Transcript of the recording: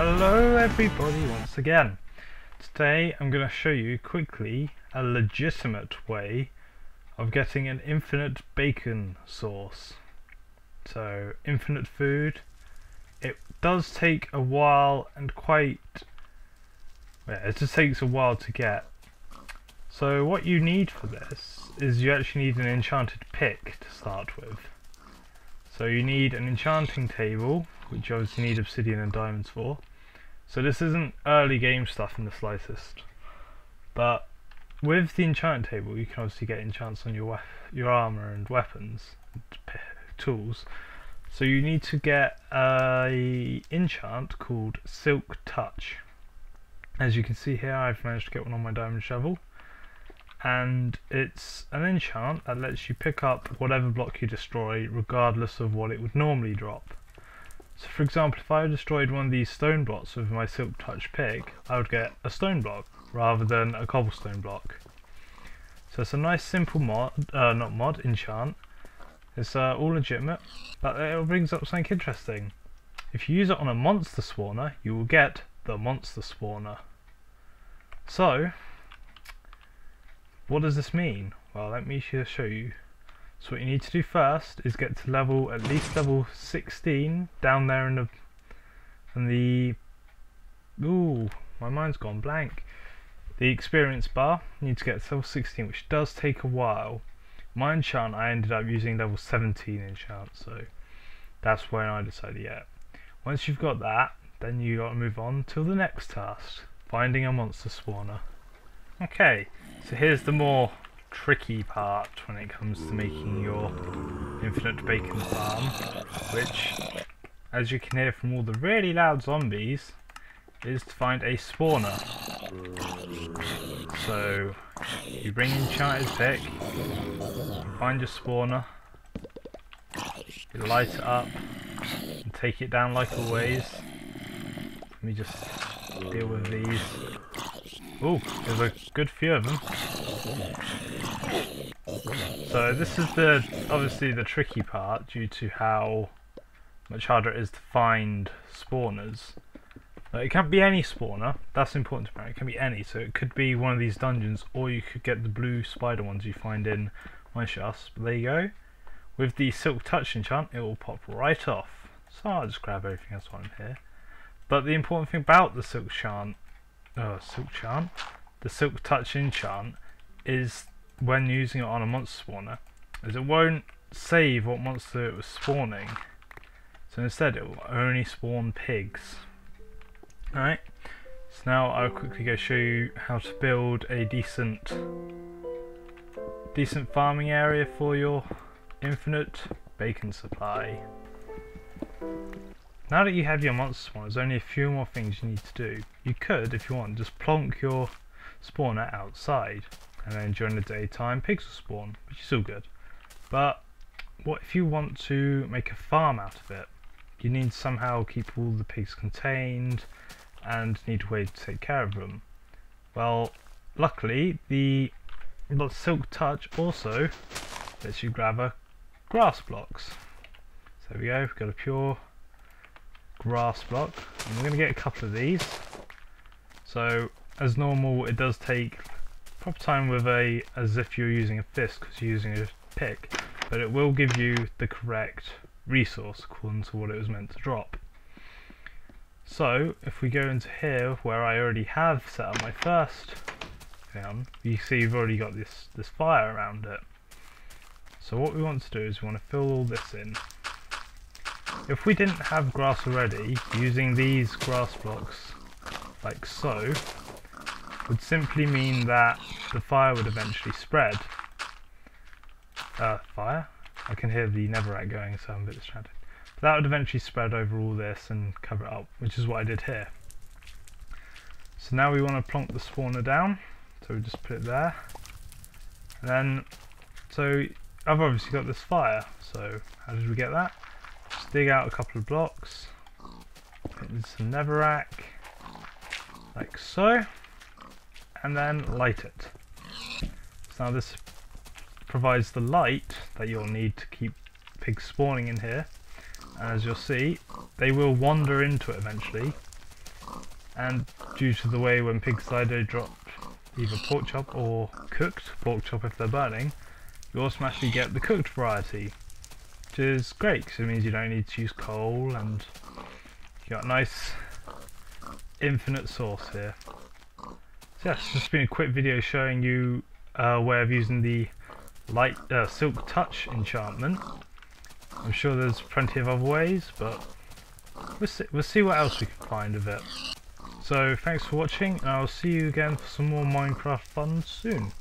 Hello everybody once again. Today I'm going to show you quickly a legitimate way of getting an infinite bacon source. So infinite food. It does take a while and it just takes a while to get. So what you need for this is you actually need an enchanted pick to start with. So you need an enchanting table, which you obviously need obsidian and diamonds for. So this isn't early game stuff in the slightest, but with the enchant table you can obviously get enchants on your armor and weapons, and tools. So you need to get a enchant called Silk Touch. As you can see here, I've managed to get one on my diamond shovel, and it's an enchant that lets you pick up whatever block you destroy regardless of what it would normally drop. So for example, if I destroyed one of these stone blocks with my Silk Touch pick, I would get a stone block rather than a cobblestone block. So it's a nice simple enchant. It's all legitimate, but it brings up something interesting. If you use it on a monster spawner, you will get the monster spawner. So, what does this mean? Well, let me just show you. So what you need to do first is get to at least level 16 down there in the ooh, my mind's gone blank. The experience bar. You need to get to level 16, which does take a while. My enchant, I ended up using level 17 enchant, so that's when I decided, yeah. Once you've got that, then you got to move on to the next task, finding a monster spawner. Okay, so here's the more tricky part when it comes to making your infinite bacon farm, which, as you can hear from all the really loud zombies, is to find a spawner. So you bring enchanted pick, you find your spawner, you light it up and take it down like always. Let me just deal with these. Oh, there's a good few of them. So this is obviously the tricky part due to how much harder it is to find spawners. It can't be any spawner, that's important to remember, it can be any, so it could be one of these dungeons, or you could get the blue spider ones you find in mine shafts. But there you go. With the Silk Touch enchant, it will pop right off. So I'll just grab everything else while I'm here. But the important thing about the Silk Touch enchant is when using it on a monster spawner, is it won't save what monster it was spawning. So instead it will only spawn pigs. Alright, so now I'll quickly go show you how to build a decent farming area for your infinite bacon supply. Now that you have your monster spawn, there's only a few more things you need to do. You could, if you want, just plonk your spawner outside, and then during the daytime pigs will spawn, which is still good. But what if you want to make a farm out of it? You need to somehow keep all the pigs contained and need a way to take care of them. Well, luckily the Silk Touch also lets you grab grass blocks. So there we go, we've got a pure grass block, and we're going to get a couple of these. So as normal, it does take proper time with as if you're using a fist because you're using a pick, but it will give you the correct resource according to what it was meant to drop. So if we go into here where I already have set up my first thing, you see you've already got this fire around it. So what we want to do is we want to fill all this in. If we didn't have grass already, using these grass blocks like so would simply mean that the fire would eventually spread. Fire? I can hear the netherrack going, so I'm a bit distracted. But that would eventually spread over all this and cover it up, which is what I did here. So now we want to plonk the spawner down, so we just put it there. And then, so I've obviously got this fire, so how did we get that? Just dig out a couple of blocks, put in some netherrack, like so, and then light it. So now this provides the light that you'll need to keep pigs spawning in here. And as you'll see, they will wander into it eventually, and due to the way when pigs die they drop either pork chop or cooked pork chop if they're burning, you automatically get the cooked variety, which is great because it means you don't need to use coal and you got nice infinite sauce here. So yeah, it's just been a quick video showing you a way of using the light Silk Touch enchantment. I'm sure there's plenty of other ways, but we'll see what else we can find of it. So thanks for watching, and I'll see you again for some more Minecraft fun soon.